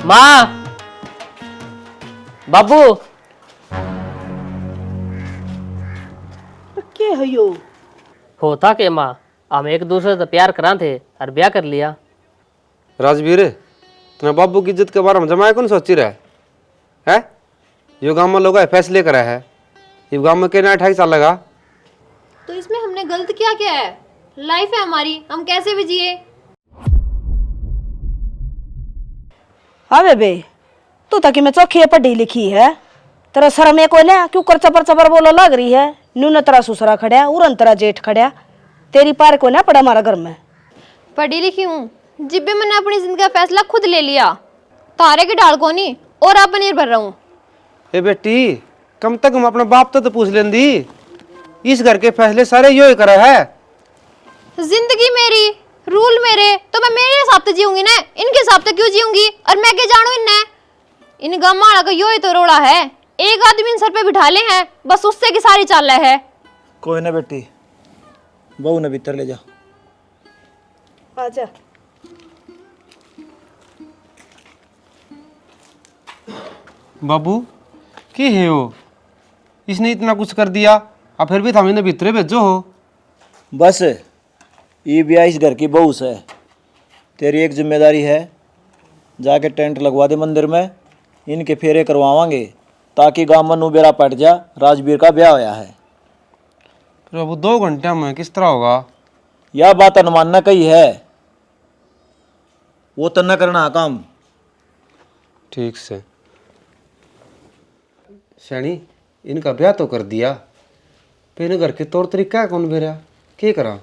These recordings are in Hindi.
माँ, बाबू। क्या है यो? होता के माँ, हम एक दूसरे से प्यार करा थे और ब्याह कर लिया। राजवीर, तुम्हारे बाबू की इज्जत के बारे में जमाया कौन सोची रहा है? यो गांव में लोग फैसले करा है, ये गांव में कहना 28 साल लगा। तो इसमें हमने गलत क्या किया है? लाइफ है हमारी, हम कैसे भी जिए। हाँ बेबे, तू तक मैं चौखी पढ़ी लिखी है, तेरा शर्म है कोई ना? क्यों कर चपर चपर बोला लग रही है? न्यून तेरा ससुरा खड़ा, उरन तेरा जेठ खड़ा, तेरी पार को ना पड़ा हमारा घर में। पढ़ी लिखी हूँ, जिब भी मैंने अपनी जिंदगी का फैसला खुद ले लिया, तारे की डाल को नहीं और आप निर्भर रहूं। ए बेटी, कम तक हम अपने बाप तो पूछ लेंदी। इस घर के फैसले सारे यो ही करा है। जिंदगी मेरी, रूल मेरे, तो मैं मेरे हिसाब से जीऊंगी ना, इनके हिसाब से क्यों जीऊंगी? और मैं क्या जानू इनने? इन गमाड़ा का यो ही तो रोड़ा है, एक आदमी इन सर पे बिठा ले हैं, बस उससे की सारी चाल है। कोई ना बेटी, बहू ने भीतर ले जा। आजा। बाबू की है वो? इसने इतना कुछ कर दिया और फिर भी थामे ने भीतरे भेजो हो। बस ये ब्याह इस घर की बहू से। तेरी एक जिम्मेदारी है, जाके टेंट लगवा दे मंदिर में, इनके फेरे करवावांगे ताकि गाँव में बेरा पट जा राजवीर का ब्याह होया है। प्रभु 2 घंटे में किस तरह होगा? यह बात अनुमान न कही है, वो तो न करना काम। ठीक से शैनी, इनका ब्याह तो कर दिया, फिर घर के तौर तरीका कौन बेरा क्या करा?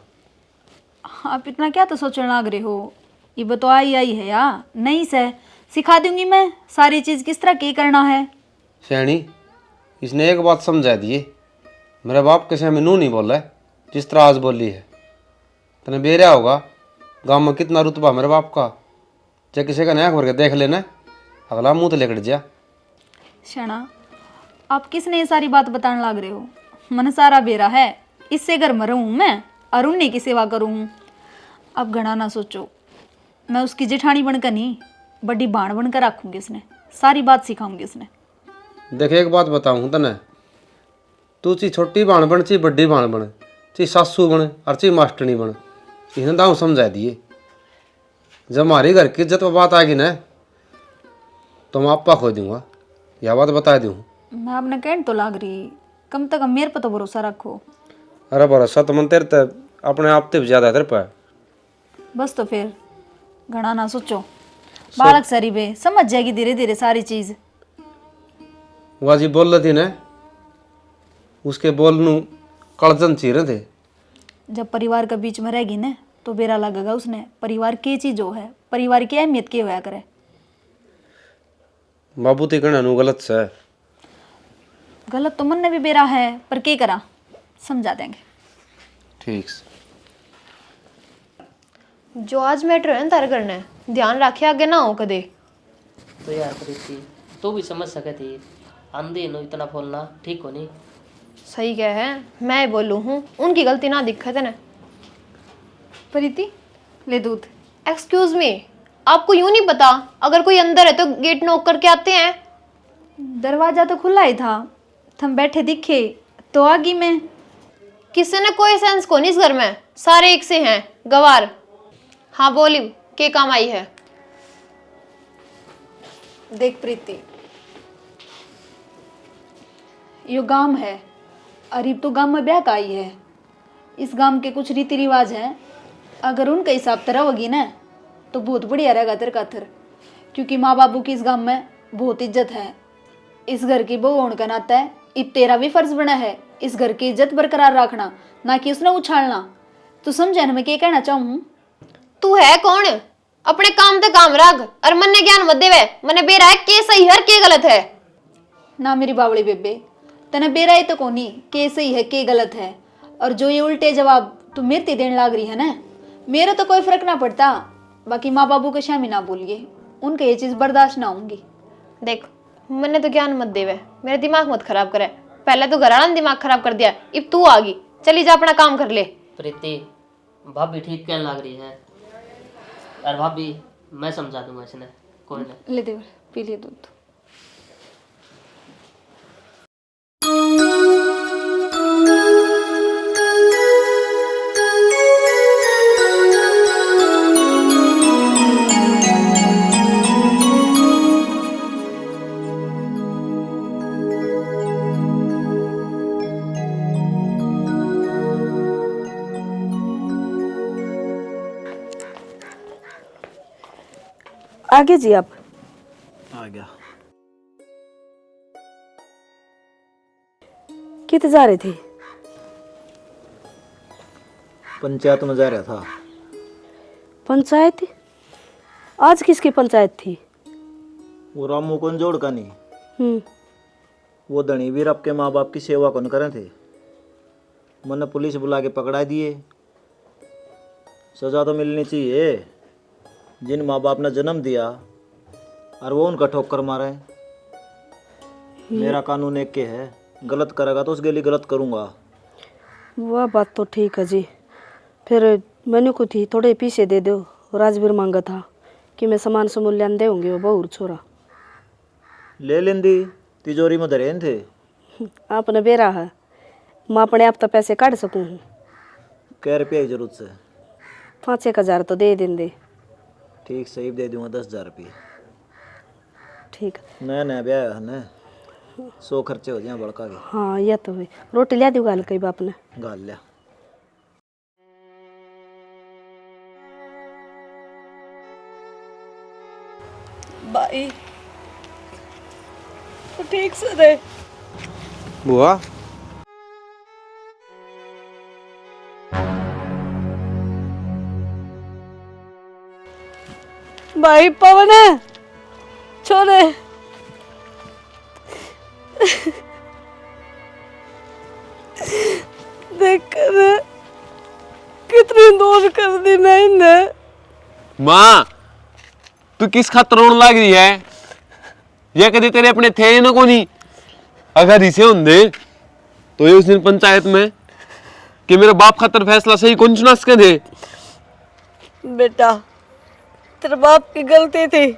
आप इतना क्या तो सोचने लग रहे हो? ये तो आई है यार, नहीं से सिखा दूंगी मैं सारी चीज किस तरह की करना है। शैनी, इसने एक बात समझा दिए, मेरे बाप के सामने नू नहीं बोला है जिस तरह आज बोली है। तने बेरा होगा गांव में कितना रुतबा मेरे बाप का, चाहे किसी का नया भर के देख लेना, अगला मुंह तो लेकर जा। शना, आप किसने ये सारी बात बताने लग रहे हो? मन सारा बेरा है, इससे घर में रहूँ मैं और उन्हीं की सेवा करूँ। अब घना ना सोचो, मैं उसकी जेठानी बनकर नहीं, बड़ी बाण बनकर रखूँगी, इसने सारी बात सिखाऊंगी इसने। देख एक बात बताऊँ तने, तू ची छोटी बाण बन ची बड़ी बाण बन, ची सासू बन और ची मास्टरनी बन, इन्हें दाऊ समझा दिए। जब हमारी घर की इज्जत पर बात आएगी ना तो मैं आपा खो दूंगा, यह बात बता दूँ। मैं आपने कहने तो लाग रही, कम तक मेरे पर तो भरोसा रखो। अरे भरोसा तो मन तेरे ते अपने आप ते ज्यादा तेरे पे। बस तो फिर घना ना सोचो, बालक सरी बे समझ जाएगी धीरे धीरे सारी चीज। वाजी बोल रही थी ना, उसके बोल नू कड़जन चीरे थे। जब परिवार के बीच में रहेगी ना तो बेरा लगेगा उसने परिवार की चीज जो है, परिवार की अहमियत की होया करे। बाबू ते कहना नू गलत से। गलत तो मन ने भी बेरा है, पर क्या करा, समझा देंगे। ठीक से। जो आज मैटर है ना तारे करना है, ध्यान रखे आगे ना हो कदे। तो यार प्रीति, तू भी समझ सके थी, अंधे नो इतना बोलना ठीक हो नहीं। सही क्या है, मैं बोलूँ हूँ, उनकी गलती ना दिक्कत है ना। प्रीति ले दूध। एक्सक्यूज मी, आपको यूं नहीं पता अगर कोई अंदर है तो गेट नॉक करके आते हैं? दरवाजा तो खुला ही था, थम बैठे दिखे तो आ गई मैं। किसी ने कोई सेंस को नहीं इस घर में, सारे एक से हैं गवार। हाँ बोली, के काम आई है? देख प्रीति, यो गांव है, अरीब तो गांव में ब्याह का आई है। इस गांव के कुछ रीति रिवाज हैं, अगर उनके हिसाब से रहोगी ना तो बहुत बढ़िया रहेगा तेरे खातिर, क्योंकि माँ बाबू की इस गांव में बहुत इज्जत है। इस घर की बहू होने का नाता है, इत तेरा भी फर्ज बना है इस घर की इज्जत बरकरार रखना, ना कि उसने उछालना। तू समझे ना मैं क्या कहना चाहूँ? तू है कौन? अपने काम ते काम रख और मन ने ज्ञान मत देवे। मने बेरा है के सही है के गलत है। ना मेरी बावड़ी बेबे, तने बेरा ही तो कोनी के सही है के गलत है, और जो ये उल्टे जवाब तू मेरे देने लाग रही है ना, मेरे तो कोई फर्क ना पड़ता। बाकी माँ बाबू के शामी ना बोलिए, उनके ये चीज बर्दाश्त ना होंगी। देख, मैंने तो ज्ञान मत देवे, मेरा दिमाग मत खराब करे। पहले तो घराना ने दिमाग खराब कर दिया, अब तू आ गई, चली जा अपना काम कर ले। प्रीति, भाभी ठीक कहने लग रही है। और भाभी मैं समझा दूंगा इसने, कोई ना। ले देवर पी लिए दूध। आगे जी आप आ गया। कितने जा रहे थे? पंचायत में जा रहा था। पंचायत? आज किसकी पंचायत थी? वो रामू को जोड़ का नहीं, वो धनी वीर आपके माँ बाप की सेवा कौन करे थे। मैंने पुलिस बुला के पकड़ा दिए। सजा तो मिलनी चाहिए। जिन माँ बाप ने जन्म दिया और वो उनका ठोकर मारे। मेरा कानून एक के है, गलत करेगा तो उसके लिए गलत करूँगा। वह बात तो ठीक है जी। फिर मैंने को थी थोड़े पीछे दे दो। राजवीर मांगा था कि मैं सामान समूल्यन दे होंगे। वो बहुर छोरा ले लेंदी, तिजोरी में धरे थे। आपने बेरा है, मैं अपने आप तो पैसे काट सकूँ। कै रुपये की जरूरत से? 5-1 हज़ार तो दे देंगे। ठीक, सही दे दूँगा 10,000 रुपये। ठीक। नया नया ब्याह है ना, 100 खर्चे हो जाए बड़का के। हाँ यह तो है। रोटी लिया दी गाल कई बाप ने? गाल लिया। भाई तो ठीक से रहे। बुआ भाई पवन है छोरे। देख कर कितनी दूर कर दी ना इन्हें। माँ तू किस खातर रोने लग रही है? ये कभी तेरे अपने थे ना कोनी। अगर इसे होंगे तो ये उस दिन पंचायत में कि मेरे बाप खातर फैसला सही कौन चुना सके थे? बेटा तेरे बाप की गलती थी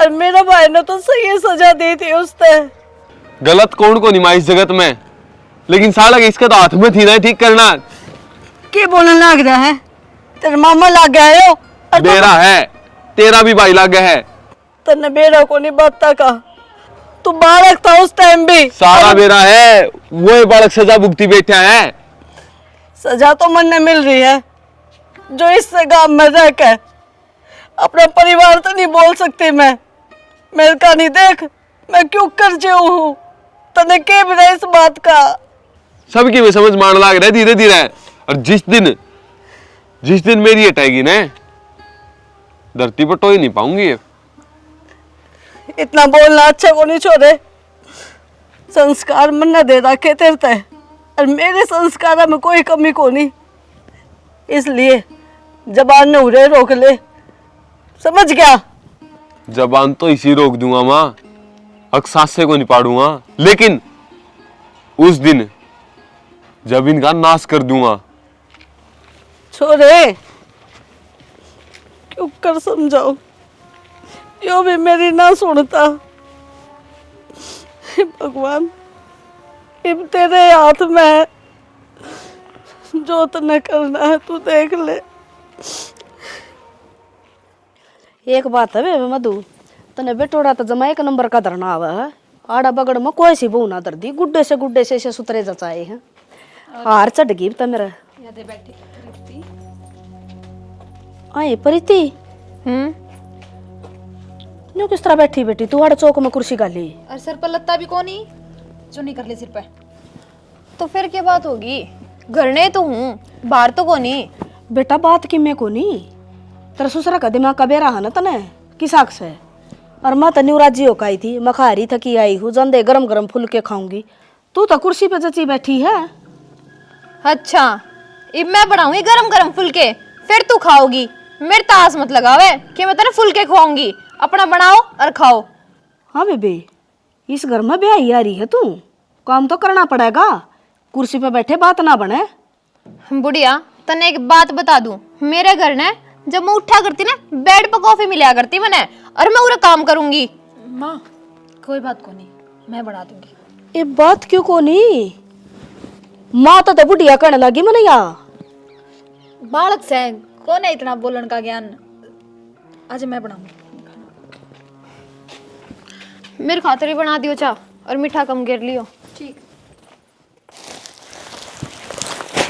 और मेरा भाई ने तो सही सजा दी थी उसने। गलत कौन को नहीं माँ इस जगत में, लेकिन साला इसका तो हाथ में थी ना ठीक करना। क्या बोलने लग रहा है? तेरे मामा लग गए हो और मेरा है, तेरा भी भाई लग है। तन्ने बेरा को नहीं बात का। तू बालक था उस टाइम भी। सारा मेरा है, वो बालक सजा भुगती बैठा है। सजा तो मन ने मिल रही है जो इससे गांव में रह के अपना परिवार तो नहीं बोल सकती। मैं मेरे का नहीं देख मैं क्यों कर जाऊं हूँ। तने के भी इस बात का सबकी में समझ मान लग रहा है धीरे धीरे। और जिस दिन मेरी हटाएगी ना, धरती पर तो ही नहीं पाऊंगी। इतना बोलना अच्छा को नहीं छोड़े। संस्कार मन ने दे रखे तेरे ते और मेरे संस्कार में कोई कमी को नहीं। इसलिए जबान ने उड़े रोक ले, समझ गया? जबान तो इसी रोक दूंगा माँ, अक्सासे को नहीं पाड़ूंगा। लेकिन उस दिन जब इनका नाश कर दूंगा। छोरे क्यों कर समझाओ, यो भी मेरी ना सुनता। भगवान अब तेरे हाथ में है, जो तने करना है तू देख ले। एक बात है बे मधु, तने बेटोड़ा तो जमा 1 नंबर का धरना आवा है। आड़ा बगड़ में कोई सी बहू ना दर दी, गुड्डे से ऐसे सुतरे जचाए हैं। हार चढ़ गई तो मेरा। आए प्रीति न्यू किस तरह बैठी बेटी तू? आड़ चौक में कुर्सी गाली और सर पर लत्ता भी कोनी जो नहीं कर ले सिर पे। तो फिर क्या बात होगी? घर ने तो हूँ, बाहर तो कोनी। बेटा बात की मैं को नहीं, तेरा ससुरा का दिमाग का बेरा है ना तने किस आग से। और मैं तो न्यूराजी हो आई थी, मखारी थकी आई हूँ, जंदे गरम गरम फुलके खाऊंगी। तू तो कुर्सी पे जची बैठी है। अच्छा अब मैं बनाऊंगी गरम गरम फुलके, फिर तू खाओगी। मेरे तास मत लगावे कि मैं तेरे फुलके खुआऊंगी। अपना बनाओ और खाओ। हाँ बेबे इस घर में ब्याही आ रही है तू, काम तो करना पड़ेगा। कुर्सी पे बैठे बात ना बने। बुढ़िया तने एक बात बता दूं, मेरे घर ने जब मैं उठा करती ना बेड पर कॉफी मिला करती मैंने, और मैं पूरा काम करूंगी। माँ कोई बात को नहीं, मैं बढ़ा दूंगी। ये बात क्यों को नहीं? माँ तो बुढ़िया करने लगी मैंने यहाँ। बालक से कौन है इतना बोलन का ज्ञान? आज मैं बनाऊंगी। मेरे खातिर ही बना दियो चाह और मीठा कम गिर लियो। ठीक।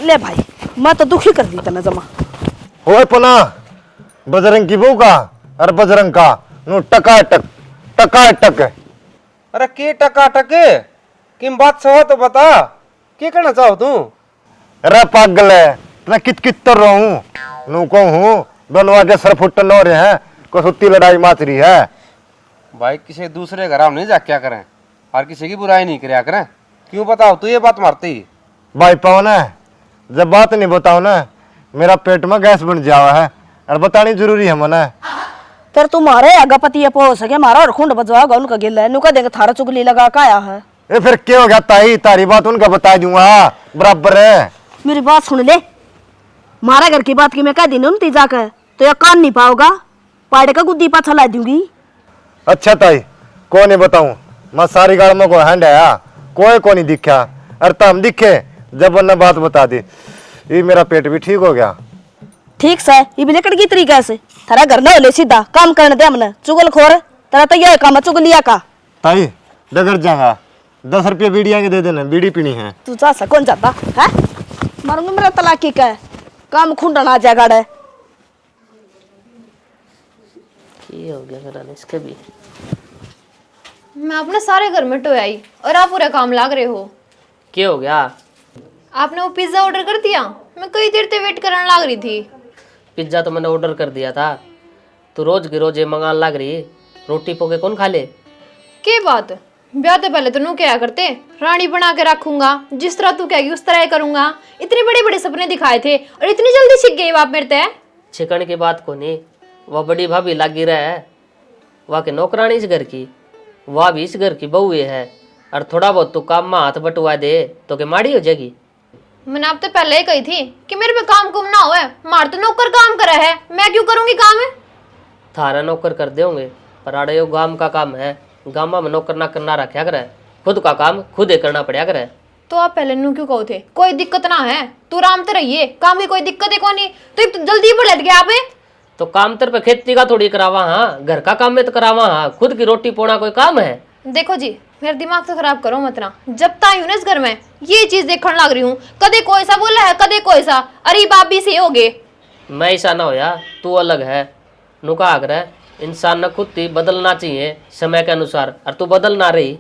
ले भाई, मैं तो दुखी कर दी तने जमा। ओए पना बजरंग की बहू का और बजरंग का नो टका टक। अरे के टका टक किम बात से हो तो बता, के कहना चाहो तू? अरे पागल है, मैं कित तो रहा हूँ नु को हूँ दोनों आगे सर फुटन हो रहे हैं, को सुत्ती लड़ाई माच रही है। भाई किसी दूसरे घर हम नहीं जा क्या करें और किसी की बुराई नहीं करया करें। क्यों बताओ तू ये बात मारती? भाई पाओ ना, जब बात नहीं बताओ ना मेरा पेट में गैस बन जावा है और बतानी जरूरी है मना। तर तुम्हारे आगा पति हो सके मारा और खुंड बजवागा उनका गिला है, नुका देंगे थारा चुगली लगा का आया है। ये फिर क्या हो गया ताई, तारी बात उनका बता दूंगा बराबर है। मेरी बात सुन ले, मारा घर की बात की मैं कह दी ना ती जाकर तो यह कान नहीं पाओगा, पाड़े का गुद्दी पाछा ला दूंगी। अच्छा ताई को नहीं बताऊं, मैं सारी गाड़ में को हैंड आया कोई नहीं दिखा और तम दिखे जब उन्हें बात बता दी, ये मेरा पेट भी ठीक हो गया। ठीक से ये भी निकट की तरीके से थारा घर ना ले सीधा काम करने दे हमने, चुगल खोर तेरा तो यह काम है चुगलिया का। ताई डगर जाऊंगा, 10 रुपये बीड़ी आगे दे देना, बीड़ी पीनी है। तू जा सा कौन जाता है? मारूंगी मेरा तलाकी का काम खुंडन आ जाएगा डे। ये हो गया फिर इसके भी। मैं अपने सारे घर में टोयाई और आप पूरा काम लाग रहे हो। क्या हो गया? आपने वो पिज्जा ऑर्डर कर दिया? मैं कई देर से वेट करने लाग रही थी। पिज्जा तो मैंने ऑर्डर कर दिया था, तू रोज की रोज ये मंगाने लग रही, रोटी पोके कौन खा ले? के बात, ब्याह तो पहले तो नू क्या करते, रानी बना के रखूंगा, जिस तरह तू कहेगी उस तरह ही करूंगा। इतने बड़े बड़े सपने दिखाए थे और इतनी जल्दी सीख गई आप मेरे ते। छिकन की बात को नहीं, वह बड़ी भाभी लागी रहा है, वह के नौकरानी इस घर की, वह भी इस घर की बहू है, और थोड़ा बहुत तू काम में हाथ बटवा दे तो के माड़ी हो जाएगी। मैंने आप तो पहले ही कही थी कि मेरे पे काम कुम ना होए, मार तो नौकर काम करा है, मैं क्यों करूंगी काम है? थारा नौकर कर देंगे पर आड़े यो गांव का काम है, गांव में नौकर ना करना रखा करे, खुद का काम खुद ही करना पड़ा करे। तो आप पहले नू क्यों कहो थे कोई दिक्कत ना है, तू राम तो रहिए, काम की कोई दिक्कत है कौन नहीं, तो एक तो जल्दी पलट गया आप। तो काम तेरे पे खेती का थोड़ी करावा, हाँ घर का काम में तो करावा, हाँ खुद की रोटी पोना कोई काम है? देखो जी मेरा दिमाग तो खराब करो मत ना, जब तक आई हूं ना इस घर में ये चीज देखने लग रही हूँ, कदे कोई सा बोला है कदे कोई सा, अरे बाप भी से हो गए। मैं ऐसा ना होया, तू अलग है, नुका आग्रह इंसान न खुद ही बदलना चाहिए समय के अनुसार, और तू बदल ना रही।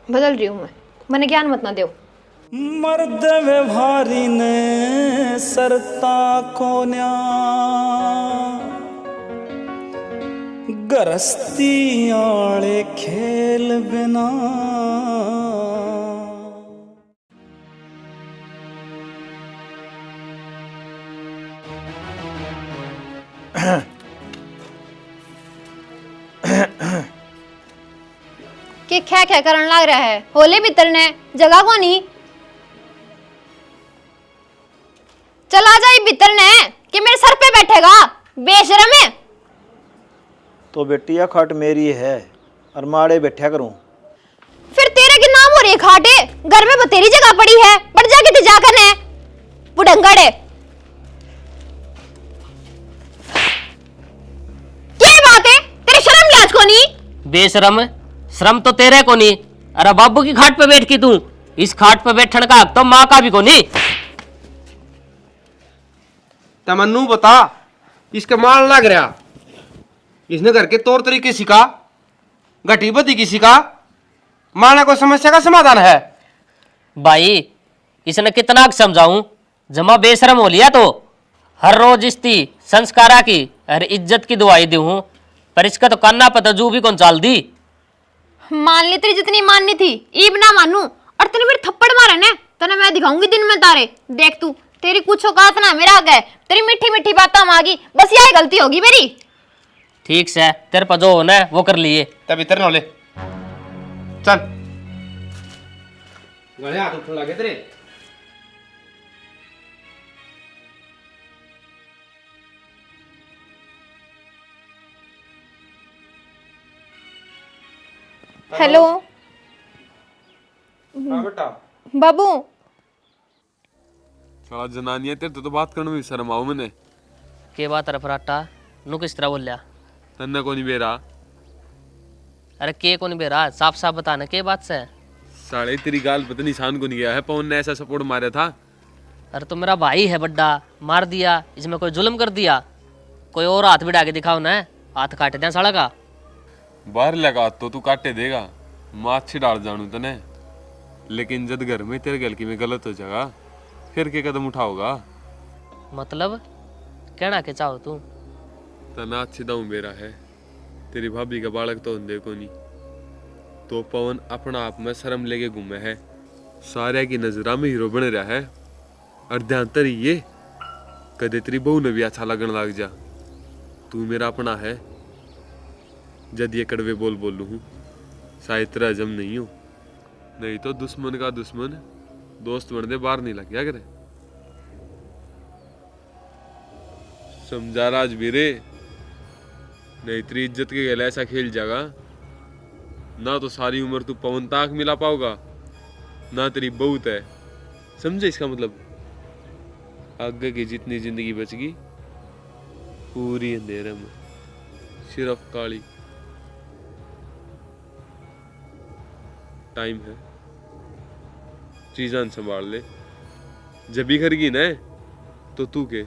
बदल रही हूँ मैं, मैंने ज्ञान मत ना दो। मर्द व्यवहारी ने सरता कोन्या गरस्ती आले खेल बिना। कि ख्या ख्या करने लग रहा है, होले भीतर ने जगह को नहीं, चला जाए भीतर ने कि मेरे सर पे बैठेगा बेशरम है। तो बेटिया खाट मेरी है और माड़े बैठा करूं। फिर तेरे के नाम हो रही खाटे, घर में बतेरी जगह पड़ी है, बढ़ जाके ते जाकर ने बुढ़ंगड़े। क्या बात है, तेरे शर्म लाज को नहीं? बेशरम, श्रम तो तेरे को नहीं, अरे बाबू की खाट पे बैठ की तू, इस खाट पे बैठने का हक तो माँ का भी को नहीं। तमन्नू बता, इसके माल लग रहा, इसने घर के तौर तरीके सिखा, घटी बदी की सिखा, माना कोई समस्या का समाधान है? भाई इसने कितना समझाऊं, जमा बेशरम हो लिया तो हर रोज इसकी संस्कारा की हर इज्जत की दुआई दी हूं, पर इसका तो कान्ना पता जू भी कौन चाल दी। मान ली तेरी जितनी माननी थी, ईब ना मानू, और तेने मेरे थप्पड़ मारे ने, तने मैं दिखाऊंगी दिन में तारे, देख तू, तेरी कुछ औकात ना मेरा गए, तेरी मीठी मीठी बातें मांगी, बस यही गलती होगी मेरी। ठीक से तेरे पर जो होना है वो कर लिए। तब इतर न ले, चल गले हाथ उठने लगे तेरे। हेलो हाँ बेटा। बाबू। साला जनानिया तेरे तो बात करने में भी शर्म आओ मैंने। के बात रे फराटा नु किस तरह बोल लिया? तन्ने को नहीं बेरा। अरे के को नहीं बेरा, साफ साफ बताना के बात से। साले तेरी गाल पता नहीं शान को नहीं गया है, पवन ने ऐसा सपोर्ट मारा था। अरे तो मेरा भाई है बड्डा, मार दिया, इसमें कोई जुल्म कर दिया? कोई और हाथ भी डाके दिखाओ ना, हाथ काट दिया साला का। बाहर लगा तो तू काटे देगा, माँ अच्छी डाल जानू तने, लेकिन जब घर में तेरे गलती में गलत हो जाएगा फिर के कदम उठाओगा? मतलब कहना के चाहो तू? तना अच्छी दाऊ मेरा है, तेरी भाभी का बालक तो होंदे को नहीं, तो पवन अपना आप में शर्म लेके घूमे है, सारे की नजरा में हीरो बन रहा है। और ध्यान तरी ये कदे तेरी बहू ने भी अच्छा लगन लग जा, तू मेरा अपना है। जद ये कड़वे बोल बोलू हूँ शायद तेरा जम नहीं हो, नहीं तो दुश्मन का दुश्मन दोस्त बनने बाहर नहीं लग गया करे। समझा राजवीरे, नहीं तेरी इज्जत के गले ऐसा खेल जाएगा ना तो सारी उम्र तू पवन ताक मिला पाओगा ना तेरी बहुत है। समझे इसका मतलब? आगे की जितनी जिंदगी बचगी पूरी अंधेरे में, सिर्फ काली। टाइम है, चीज़ां संभाल ले। जब भी करेगी ना तो तू के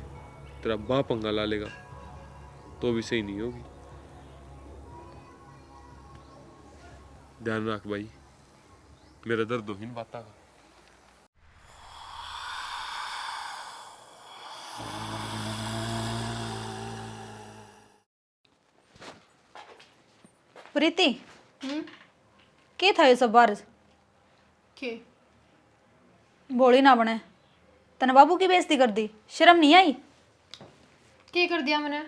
तेरा बाप पंगा ला लेगा तो भी सही नहीं होगी। ध्यान रख भाई, मेरा दर्द ही बात का। प्रीति के था ये सब बार के बोली ना बने, तने बाबू की बेइज्जती कर दी, शर्म नहीं आई? के कर दिया मैंने?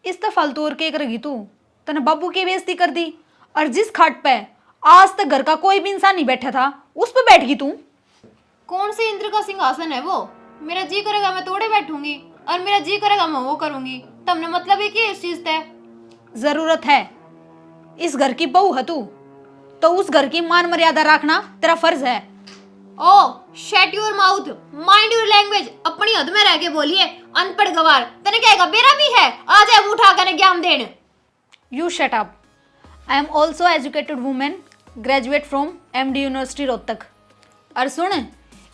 इस तो फालतू और के करेगी तू? तने बाबू की बेइज्जती कर दी, और जिस खाट पे आज तक घर का कोई भी इंसान नहीं बैठा था उस पे बैठ गई तू। कौन से इंद्र का सिंहासन है वो? मेरा जी करेगा मैं तोड़े बैठूंगी और मेरा जी करेगा मैं वो करूंगी। तुमने मतलब है कि इस चीज तय जरूरत है, इस घर की बहू है तू, तो उस घर की मान मर्यादा रखना तेरा फर्ज है। Oh shut your mouth, mind your language. अपनी हद में रह के बोलिए अनपढ़ गवार। तने कहेगा बेरा भी है, आ जाए उठा कर ज्ञान देन। You shut up. I am also educated women, graduate from MD university Rohtak. और सुन,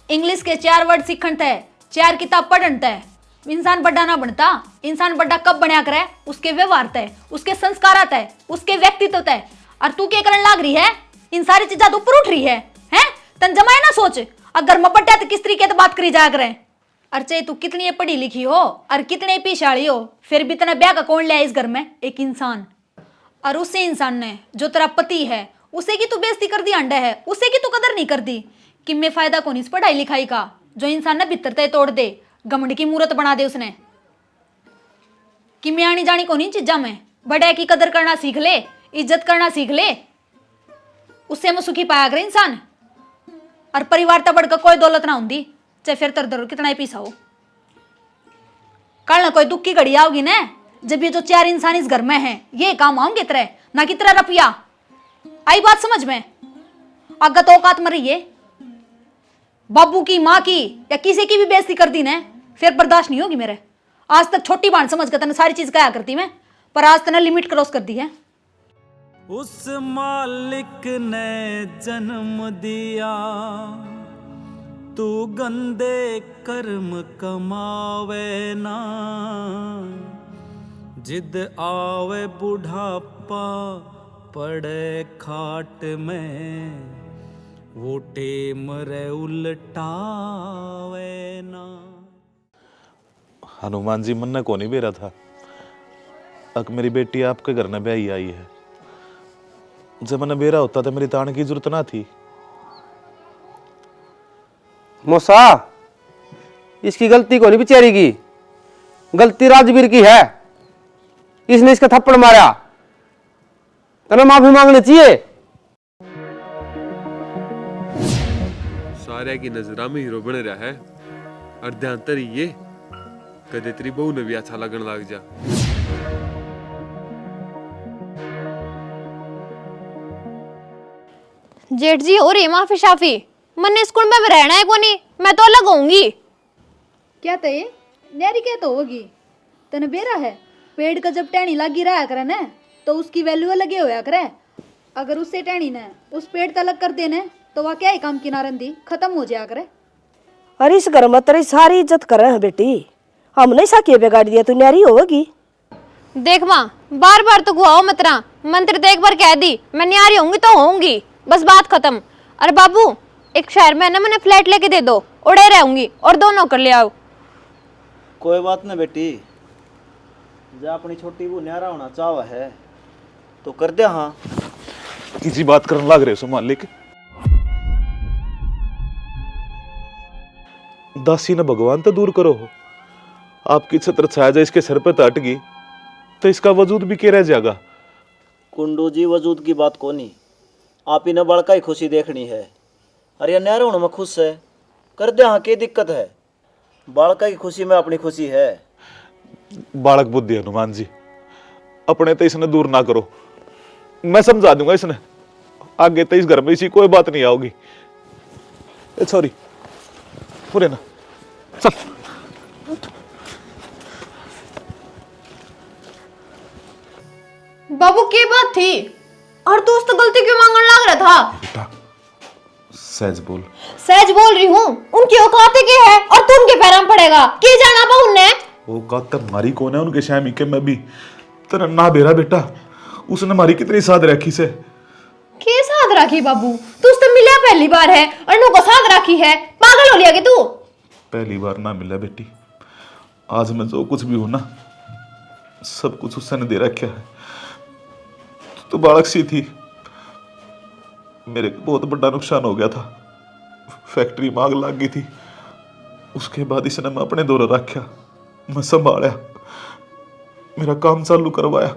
इंग्लिश के 4 वर्ड सीखन तय, 4 किताब पढ़न तय इंसान बड़ा ना बनता। इंसान बड़ा कब बनया करे? उसके व्यवहार तय, उसके संस्कार तय, उसके व्यक्तित्व तय। और तू क्या करन लाग रही है? इन सारी चीजा तो ऊपर उठ रही है हैं? तन जमाए ना सोच, अगर मपट्टा तो किस तरीके से बात करी जाया करे। और चाहे तू कितनी पढ़ी लिखी हो और कितने पीछाड़ी हो, फिर भी तना ब्याह का कौन ले इस घर में? एक इंसान। और उसी इंसान ने जो तेरा पति है उसे की तू बेइज्जती कर दी, अंडा है उसे की तू कदर नहीं कर दी। कि मैं फायदा कौन इस पढ़ाई लिखाई का जो इंसान ने भीतर तय तोड़ दे, गमंड की मूर्त बना दे उसने। कि मैं आनी जानी कौन चीजा में, बड़े की कदर करना सीख ले, इज्जत करना सीख ले, उससे में सुखी पाया करे इंसान। और परिवार तक बढ़कर कोई दौलत ना होंगी, चाहे फिर तर दर कितना ही पीसा हो। कल ना कोई दुख की घड़ी आओगी ना, जब ये जो 4 इंसान इस घर में हैं ये काम आऊंगे तरह ना कि तरह रुपया। आई बात समझ में? अगर तो औकात मरी है बाबू की, माँ की या किसी की भी बेइज्जती कर दी ना, फिर बर्दाश्त नहीं होगी मेरे। आज तक छोटी बाण समझ कर तने सारी चीज कहा करती मैं, पर आज तने लिमिट क्रॉस कर दी है। उस मालिक ने जन्म दिया, तू गंदे कर्म कमावे ना, जिद आवे बुढ़ापा पड़े खाट में, वो टेम रे उल्टावे ना। हनुमान जी मन ने को नहीं बेरा था, अक मेरी बेटी आपके घर में ब्याही आई है। जब मैंने बेरा होता तो मेरी तान की जरूरत ना थी। मौसा, इसकी गलती को नहीं बेचारी की, गलती राजवीर की है। इसने इसका थप्पड़ मारा, तने माफी मांगनी चाहिए। सारे की नजरा में हीरो बन रहा है, और ध्यान तरी ये कदे तेरी बहू ने भी अच्छा लगन लग जा। जेठ जी हो रही है माफी शाफी। मैंने स्कूल में रहना है कोनी, मैं तो अलग होंगी। क्या तय न्यारी क्या तो होगी? तने बेरा है पेड़ का जब टहनी लगी रहा करे न तो उसकी वैल्यू अलग ही होया करे। अगर उससे टहनी ने उस पेड़ तलक कर देने तो वह क्या ही काम की नारंदी खत्म हो जाया करे। अरे इस घर में तेरी सारी इज्जत कर रहे हैं बेटी, हम नहीं साकिए बिगाड़ दिया तू न्यारी होगी। देख माँ, बार बार तो गुआओ मतरा, मंत्र तो एक बार कह दी मैं न्यारी होंगी तो होंगी, बस बात खत्म। अरे बाबू एक शहर में ना मैंने फ्लैट लेके दे दो, उड़े रहूंगी और 2 नौकर ले आओ। कोई बात ना बेटी, जब अपनी छोटी वो न्यारा होना चाह है तो कर दे। हाँ किसी बात करने लग रहे सो मालिक। दासी ने भगवान तो दूर करो, आपकी छत्र छाया जाए इसके सर पे तो अट गई तो इसका वजूद भी क्या रह जाएगा। कुंडू जी वजूद की बात कोनी, आप ही ने बड़का ही खुशी देखनी है। अरे यार न्यारा होने में खुश है, कर दे। हाँ क्या दिक्कत है, बालका की खुशी में अपनी खुशी है। बालक बुद्धि हनुमान जी, अपने तो इसने दूर ना करो, मैं समझा दूंगा इसने। आगे तो इस घर में इसी कोई बात नहीं आओगी। सॉरी पूरे ना चल। बाबू की बात थी और तू उससे गलती क्यों मांगने लग रहा था? बेटा सहज बोल। सहज बोल रही हूँ, उनकी औकात के है और तू उनके पैरों में पड़ेगा। के जाना पा उनने औकात तब मारी कौन है उनके शामी के में भी तेरा ना बेरा बेटा, उसने मारी कितनी साध रखी से। के साथ राखी बाबू, तू उससे मिला पहली बार है और नो को साथ राखी है, पागल हो लिया कि तू? पहली बार ना मिला बेटी, आज मैं जो कुछ भी हूं ना सब कुछ उसने दे रखा है। तो बालक सी थी, मेरे को बहुत बड़ा नुकसान हो गया था, फैक्ट्री में आग लग गई थी। उसके बाद इसने मैं अपने दौरे रखा, मैं संभाला, मेरा काम चालू करवाया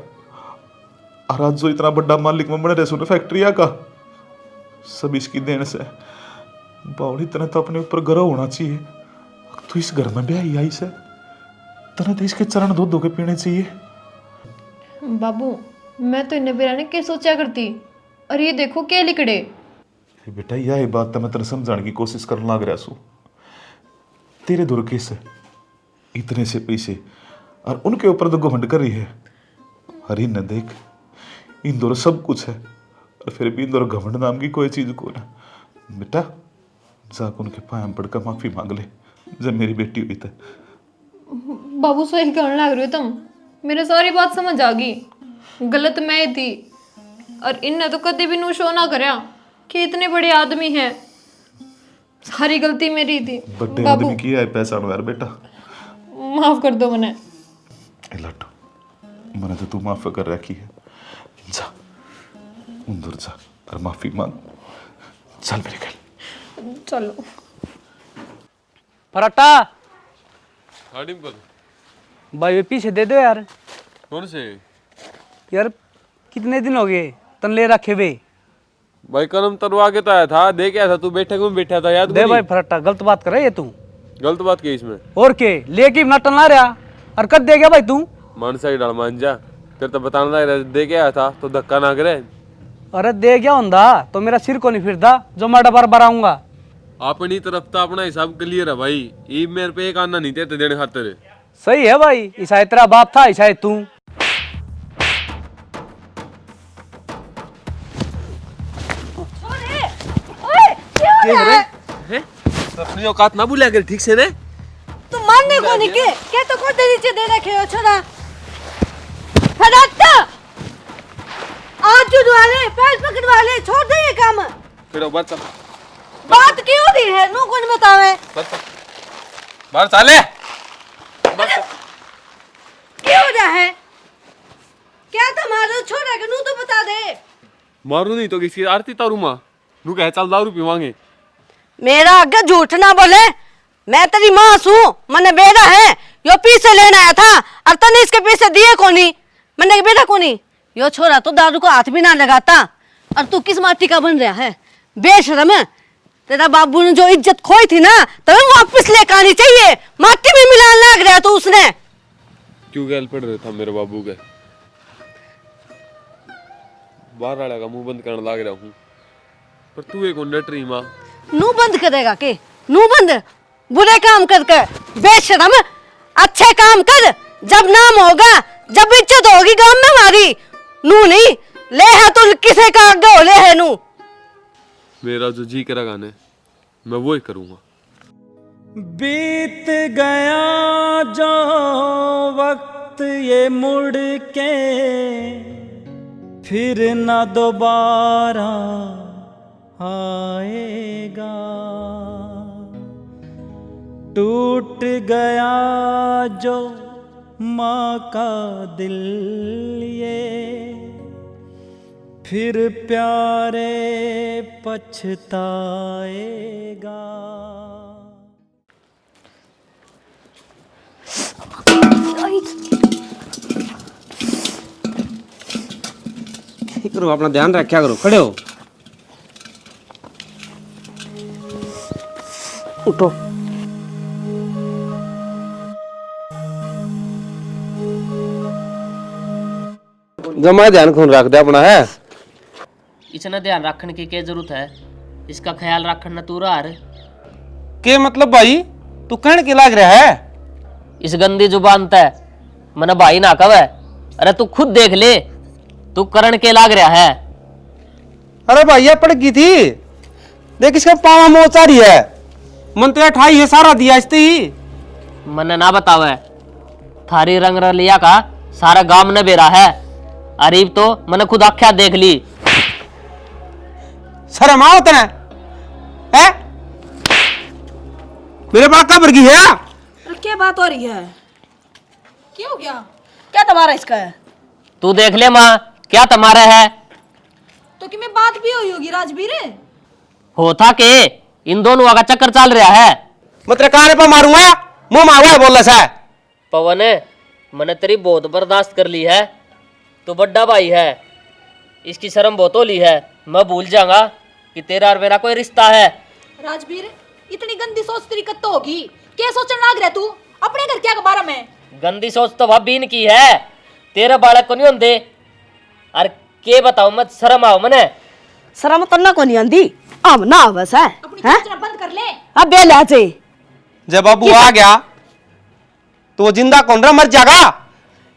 और आज जो इतना बड़ा मालिक में बने रहे फैक्ट्री का सब इसकी देन से। बावड़ी तने तो अपने ऊपर गर्व होना चाहिए, तो इस घर में ब्याही आई से तने तो इसके चरण धो धो के पीने चाहिए। बाबू मैं तो इन्हें बेरा ने क्या सोचा करती, और ये देखो क्या लिखड़े। बेटा यह बात तो मैं तेरे समझाने की कोशिश करने लग रहा सू। तेरे दूर कैसे इतने से पैसे और उनके ऊपर तो घमंड कर रही है। हरी न देख इन दोनों सब कुछ है और फिर भी इन दोनों घमंड नाम की कोई चीज को ना। बेटा जाकर उनके पाँव पड़कर माफी मांग ले जब मेरी बेटी हुई थी। बाबू सही कहने लग रहे हो तुम, मेरे सारी बात समझ आ गई। गलत मैं थी और इनने तो कभी भी नु शो ना करया कि इतने बड़े आदमी हैं। सारी गलती मेरी थी। बड़े आदमी की है पैसा यार बेटा, माफ कर दो मैंने। लट्टू मैंने तो तू माफ कर रखी है, जा अंदर जा और माफी मांग। चल मेरे घर चलो। पराठा हाँ डिम्पल। भाई वे पीछे दे दो यार। कौन से? यार कितने दिन हो गए तन ले रखे वे। भाई कलम तरवा के तो आया था, दे के आया था, तू बैठक में बैठा था याद दे भाई पराठा, गलत बात कर रहा है ये तू। गलत बात की इसमें और के लेके नटन ला रहा और कद दे गया भाई तू। मानसा ही डाल मान जा, तेरे तो बताना लग रहा दे के आया था तो धक्का ना करे। अरे दे गया होंदा तो मेरा सिर को नहीं फिरदा जो मैं डबर बराऊंगा। अपनी तरफ तो अपना हिसाब क्लियर है भाई, ये मेरे पे एक आना नहीं देते देने खातिर। सही है भाई, ईसाई तेरा बाप था ईसाई तू। अपनी औकात ना भूलिया कर ठीक से ने। तू मानने को नहीं के क्या तो कोटे नीचे दे रखे हो छोड़ा। फटाता आज वाले पैर पकड़ वाले छोड़ दे ये काम। फिर बात बात क्यों हो रही है नो कौन बतावे। बाहर चले। क्यों हो रहा है क्या तुम्हारा छोड़ा के नू तो बता दे। मारू नहीं तो किसी आरती तारू मां नू कहे चल दारू पीवांगे। मेरा आगे झूठ ना बोले, मैं तेरी मां हूँ, मैंने बेटा है यो पीछे लेने आया था और तने इसके पैसे दिए कोनी। मैंने बेटा कोनी यो छोरा तो दारू को हाथ भी ना लगाता और तू किस माटी का बन रहा है बेशरम। तेरा बाबू ने जो इज्जत खोई थी ना तुम्हें वापस लेकर आनी चाहिए, माटी में मिलान लग रहा तो उसने। क्यों गैल पड़ रहा था मेरे बाबू के? बाहर वाला का मुंह बंद करने लग रहा हूँ। पर तू एक उन्नत रही माँ। नू बंद करेगा के? नू बंद? बुरे काम करके बेशरम, अच्छे काम कर, जब नाम होगा, जब इज्जत होगी गांव में हमारी। नू नहीं ले है तो किसे का आगे हो ले है नू। मेरा जो जी करा गाने मैं वो ही करूँगा। बीत गया जो वक्त ये मुड़ के फिर ना दोबारा आएगा। टूट गया जो माँ का दिल ये फिर प्यारे पछताएगा। करो, अपना ध्यान रखा करो, खड़े हो। उठो। जमा ध्यान खून रख दे अपना है। इतना ध्यान रखने की क्या जरूरत है? इसका ख्याल रखना तू रहा है। के मतलब भाई तू कहने के लाग रहा है? इस गंदी जुबान तय मना भाई ना कव है। अरे तू खुद देख ले, तू करण के लाग रहा है। अरे भैया पड़ गई थी, देख इसका पावा मोचारी है, मंत्र ठाई है सारा दिया इसते ही। मन ना बतावे, थारी रंग रलिया का सारा गांव न बेरा है। अरीब तो मैंने खुद आख्या देख ली। शर्म आओ तेने है? मेरे पास कब्र की है। क्या बात हो रही है? क्या हो गया? क्या तुम्हारा इसका है? तू देख ले माँ, क्या तुम्हारा है? तो कि मैं बात भी हुई होगी राजवीर। हो था के इन दोनों का चक्कर चल रहा है। मैं तेरे काने पर मारूंगा, मुंह मांगा बोल सा। पवन मैंने तेरी बहुत बर्दाश्त कर ली है। तू बड्डा भाई है, इसकी शर्म बहुत होली है। मैं भूल जाऊंगा कि तेरा और मेरा कोई रिश्ता है। राजवीर इतनी गंदी सोच तेरी कत्तो होगी? क्या सोचने लाग रहा तू अपने घर क्या के बारे में? गंदी सोच तो भाभी इनकी है, तेरा बालक को नहीं होंदे। अरे के बताओ मत, शर्म आओ मने। शर्म तन्ना को नहीं आंदी, अब ना बस है। अपनी सोचना बंद कर ले। अब बेल आजे जब बाबू आ गया तो वो जिंदा कौन रहा, मर जाएगा।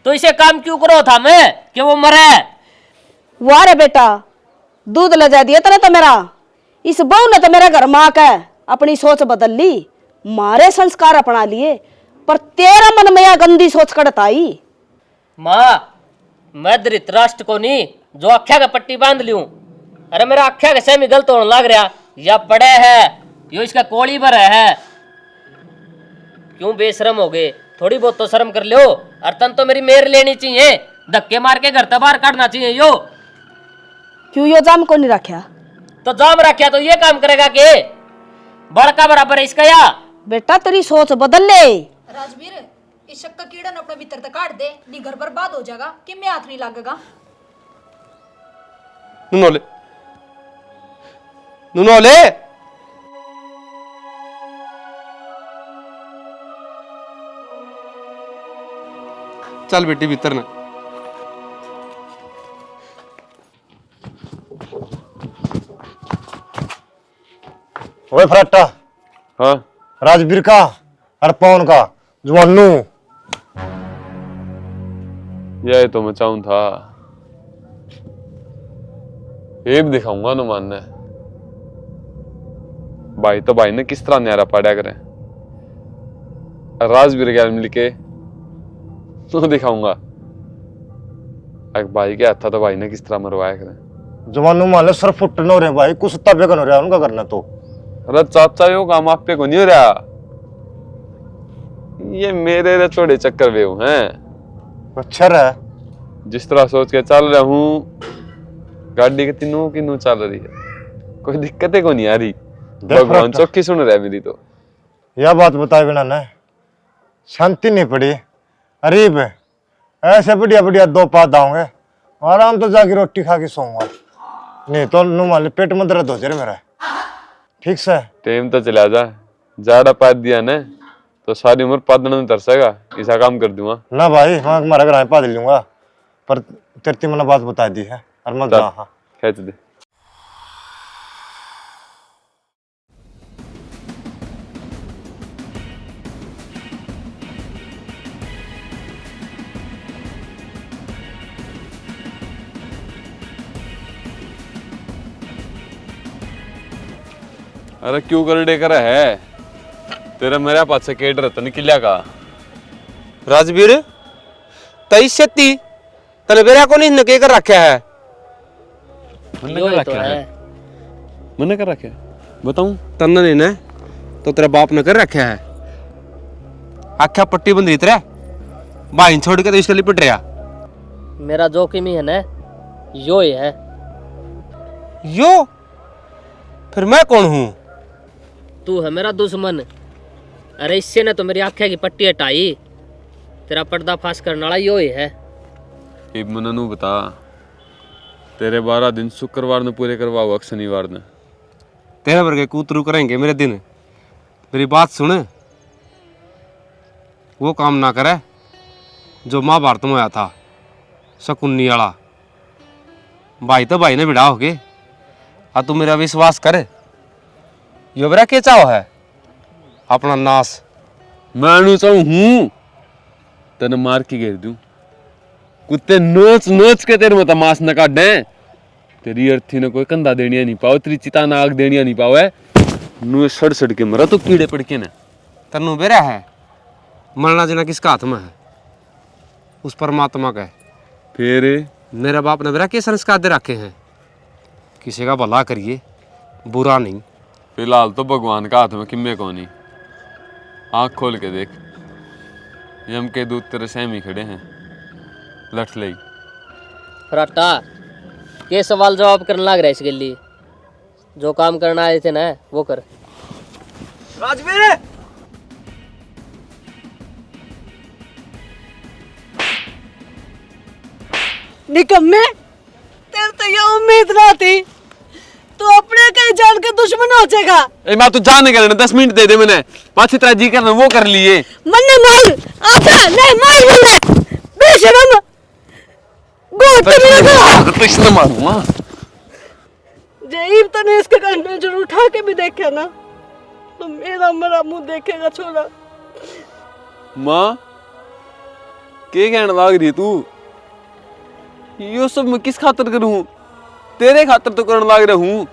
तो इसे काम क्यों करो था मैं कि वो मरे? वाह रे बेटा, दूध ले जा दिया तेरा तो मेरा। इस बहू ने तो मेरा घर माँ का अपनी सोच बदल ली, मारे संस्कार अपना लिए, पर तेरा मन में यह गंदी सोच कड़ताई। माँ मैं धृतराष्ट्र को नहीं जो आख्या का पट्टी बांध लूं। अरे मेरा आख्या का सेमी गलत होने लग रहा, या पड़े है यो इसका कोड़ी भर है। क्यों बेशरम हो गए? थोड़ी बहुत तो शर्म कर लो। और तन तो मेरी मेहर लेनी चाहिए, धक्के मार के घर बाहर काटना चाहिए यो। क्यों यो जाम को नहीं रखा? तो जाम रखा तो ये काम करेगा के? बड़का बराबर है इसका या? बेटा तेरी सोच बदल ले। राजवीर इस शक का कीड़ा न अपने भीतर तक काट दे, नी घर बर्बाद हो जाएगा कि मैं हाथ नहीं लागेगा। नुनोले नुनोले चल बेटी भीतर ना। ओए फराटा, हाँ राजवीर का और पवन का जवानू। यही तो मैं चाहूं था, ये भी दिखाऊंगा ना मानने। भाई तो भाई ने किस तरह न्यारा पाड़ा करे, राजवीर के मिलके तो दिखाऊंगा भाई के हाथा तो भाई ने किस तरह मरवाया करे। जवानू मान लो सर फुट न हो रहे भाई, कुछ तबे का हो रहा उनका करना तो। अरे चाचा यो काम आप पे को नहीं हो रहा, ये मेरे रे छोड़े चक्कर वे हैं। अच्छा रहा जिस तरह सोच के चल रहा हूँ, गाड़ी के तीनों की नू चल रही है, कोई दिक्कत को नहीं आ रही। भगवान चौकी सुन रहा है मेरी तो। यह बात बताए बिना ना शांति नहीं पड़ी। अरीब ऐसे बढ़िया बढ़िया दो पात दाऊंगे, आराम तो जाके रोटी खा के सोऊंगा, नहीं तो नू मान पेट में दर्द हो जाए मेरा। ठीक से टाइम तो चला जा, ज्यादा पाद दिया ना तो सारी उम्र पादने में तरसेगा। ऐसा काम कर दूंगा ना भाई, मैं तुम्हारे घर पाद लूंगा, पर तेरी मैंने बात बता दी है और मैं चल, हाँ खींच दे। अरे क्यों कर डे कर है तेरा मेरे पास से केड रतन किल्या का राजवीर तई सेती तने बेरा को नहीं नके कर रखा है। मैंने यो कर ही रखा तो है है। मैंने कर रखा है बताऊं तन्ने नहीं ने तो तेरा बाप ने कर रखा है। आख्या पट्टी बंद रही तेरा भाई छोड़ के तो इसके लिपट रहा। मेरा जोखिम ही है ना, यो ही है। यो फिर मैं कौन हूँ? तू है मेरा दुश्मन। अरे इससे ने तो मेरी आंखें की पट्टी हटाई, तेरा पर्दाफाश करने वाला यो ही है। इब मनू बता तेरे 12 दिन शुक्रवार ने पूरे करवाओ शनिवार ने तेरे वर्गे कूतरू करेंगे मेरे दिन। मेरी बात सुन, वो काम ना करे जो महाभारत में होया था, शकुनी वाला। भाई तो भाई ने बिड़ा हो गए। आ तू मेरा विश्वास कर, यो मेरा क्या चाहो है? अपना नाश। मैं चाहूँ हूँ तेने मार के घेर दूं, कुत्ते नोच नोच के तेरे मत मांस न काटे। तेरी अर्थी ने कोई कंधा देनिया नहीं पाओ, तेरी चिता नाग देनिया नहीं पाओ है। नु सड़ सड़ के मरा तो कीड़े पड़ के ना। तन्नू बेरा है मरना जीना किसका हाथ में है? उस परमात्मा का है। फिर मेरे बाप ने बेरा के संस्कार दे रखे हैं, किसी का भला करिए बुरा नहीं। फिलहाल तो भगवान का हाथ में किम्मे को नहीं। आँख खोल के देख, यम के दूत तेरे सहम ही खड़े हैं लठ ले। फराटा के सवाल जवाब करने लग रहा है इसके लिए। जो काम करना आए थे ना वो कर। राजवीर निकम्मे, तेरे तो ये उम्मीद ना थी तू अपने कहीं जान के दुश्मन हो जाएगा। ए मैं तो जाने के लिए 10 मिनट दे दे मैंने, पाँच तरह जी करना वो कर लिए। मन्ने मार आजा नहीं मार मन्ने बेशरम गोद पे लगा तो इसने मारूंगा। जईब तने इसके कंधे जरूर उठा के भी देखा ना तो मेरा मरा मुंह देखेगा छोरा। माँ के कहने लग रही तू? यो सब मैं किस खातर करूं? तेरे खातर तो करने लग रहा हूँ।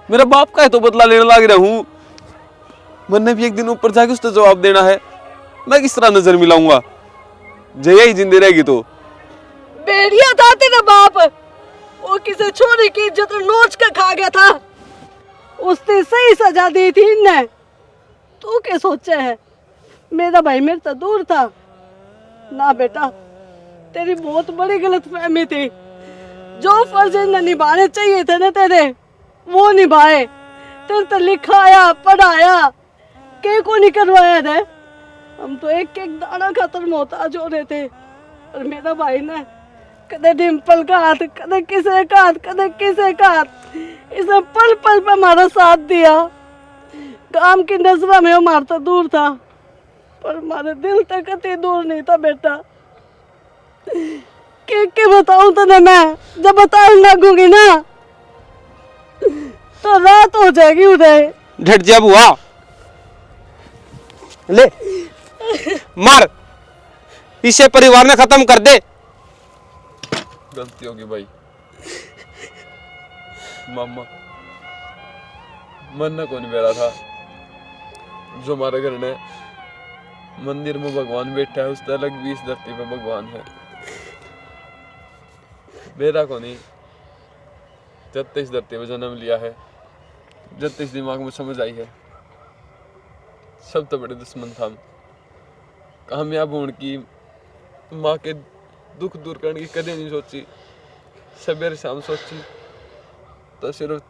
मेरा बाप का है तो बदला लेने लग रहा हूँ। मैंने भी एक दिन ऊपर जाके उसको जवाब देना है। मैं किस तरह नजर मिलाऊंगा? जया ही जिंदी रहेगी तो। बेड़िया था तेरा बाप, वो किसी छोरी की इज्जत नोच के खा गया था। उसने सही सजा दी थी इन्हें। तू क्या सोचा है? मेरा भाई मेरे से दूर था ना बेटा, तेरी बहुत बड़ी गलतफहमी थी। जो फर्ज इन्हें निभाने चाहिए थे ना तेरे, वो निभाए। तेरे तो लिखाया पढ़ाया के को नहीं करवाया थे। हम तो एक एक दाना खत्म मोहताज हो रहे थे, और मेरा भाई ने कदे डिम्पल का हाथ, कदे किसे का हाथ, कदे किसे का हाथ, इसने पल पल पे हमारा साथ दिया। काम की नजर में हमारा तो दूर था, पर हमारे दिल तक कभी दूर नहीं था बेटा। के बताऊं तने मैं, जब बताने लगूंगी ना तो रात हो जाएगी उदय। ढट जा बुआ, ले मार, इसे परिवार ने खत्म कर दे। गलती होगी भाई। मामा मन को नहीं बेरा था। जो हमारे घर ने मंदिर में भगवान बैठा है, उससे अलग भी इस धरती पे भगवान है। बेरा को नहीं, जब तक इस धरती पे जन्म लिया है, जब तक इस दिमाग में समझ आई है, सब तो बड़े दुश्मन था। कामयाब होने की, माँ के दुख दूर करने की कदे नहीं सोची। सवेरे शाम सोची तो सिर्फ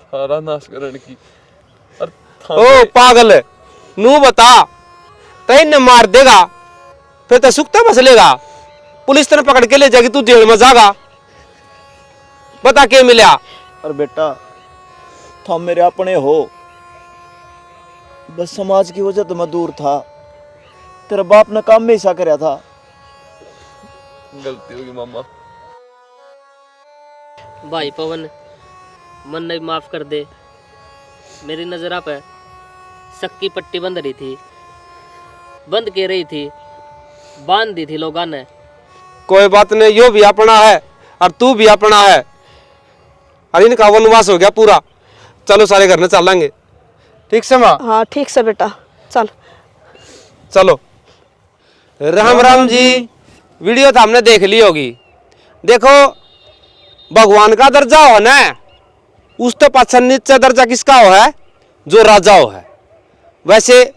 थारा नाश करने की। और ओ पागल, नू बता तैने मार देगा फिर तो सुखता बसलेगा। पुलिस तेने पकड़ के ले जाएगी, तू जेल में जाएगा। बता के मिला? और बेटा तुम मेरे अपने हो, बस समाज की वजह तो मैं दूर था। तेरा बाप ने काम में ऐसा कराया था। गलती होगी मामा। भाई पवन, मन ने माफ कर दे। मेरी नजर पे शक की पट्टी बंद रही थी, बंद के रही थी, बांध दी थी लोगों ने। कोई बात नहीं, यो भी अपना है और तू भी अपना है, और इनका वनवास हो गया पूरा। चलो सारे घर में चल लेंगे। ठीक से माँ? हाँ ठीक से बेटा, चल। चलो। राम राम जी। वीडियो तो हमने देख ली होगी। देखो, भगवान का दर्जा हो ना, उस तो पाछा नीचे दर्जा किसका हो है? जो राजा हो है। वैसे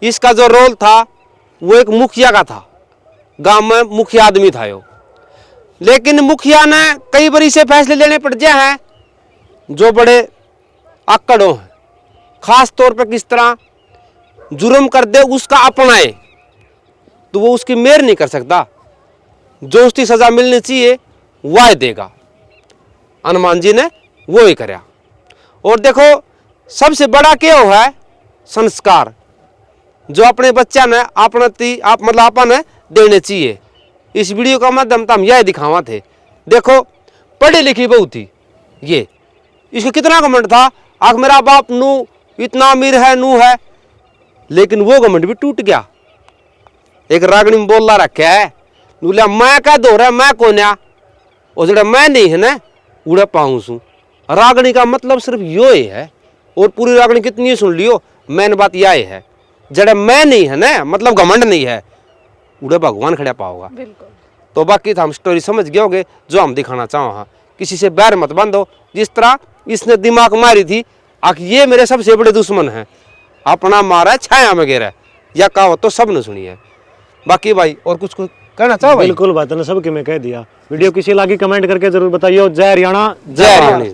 इसका जो रोल था वो एक मुखिया का था। गांव में मुखिया आदमी था यो, लेकिन मुखिया ने कई बार इसे फैसले लेने पड़ गए हैं जो बड़े आकड़ों हैं। खास तौर पे किस तरह जुर्म कर दे उसका अपनाए तो वो उसकी मेर नहीं कर सकता। जो उसकी सजा मिलनी चाहिए वह देगा। हनुमान जी ने वो ही कराया। और देखो, सबसे बड़ा क्या हो है? संस्कार, जो अपने बच्चा ने अपन देने चाहिए। इस वीडियो का माध्यम हम यह दिखावा थे। देखो, पढ़ी लिखी बहू थी ये, इसको कितना घमंड था, आख मेरा बाप नू इतना अमीर है, नू है, लेकिन वो घमंड भी टूट गया। एक रागनी में बोलला रखा है, बोलिया मैं क्या दो रहा, मैं कोन्या, और जड़ा मैं नहीं है ना उड़ा पाऊँ सू। रागनी का मतलब सिर्फ यो ही है, और पूरी रागनी कितनी सुन लियो, मैंने बात यह है, जड़ा मैं नहीं है ना मतलब घमंड नहीं है, उड़े भगवान खड़ा पाओगा। तो बाकी तो हम स्टोरी समझ गए होंगे जो हम दिखाना चाहो। हाँ, किसी से बैर मत बांधो। जिस तरह इसने दिमाग मारी थी, आख ये मेरे सबसे बड़े दुश्मन हैं, अपना मारा छाया में गिरा, या कहा तो सब ने सुनी है। बाकी भाई और कुछ कहना चाहो भाई? बिल्कुल बात ने सबके मैं कह दिया। वीडियो किसी लागी कमेंट करके जरूर बताइए। जय हरियाणा, जय हरियाणा।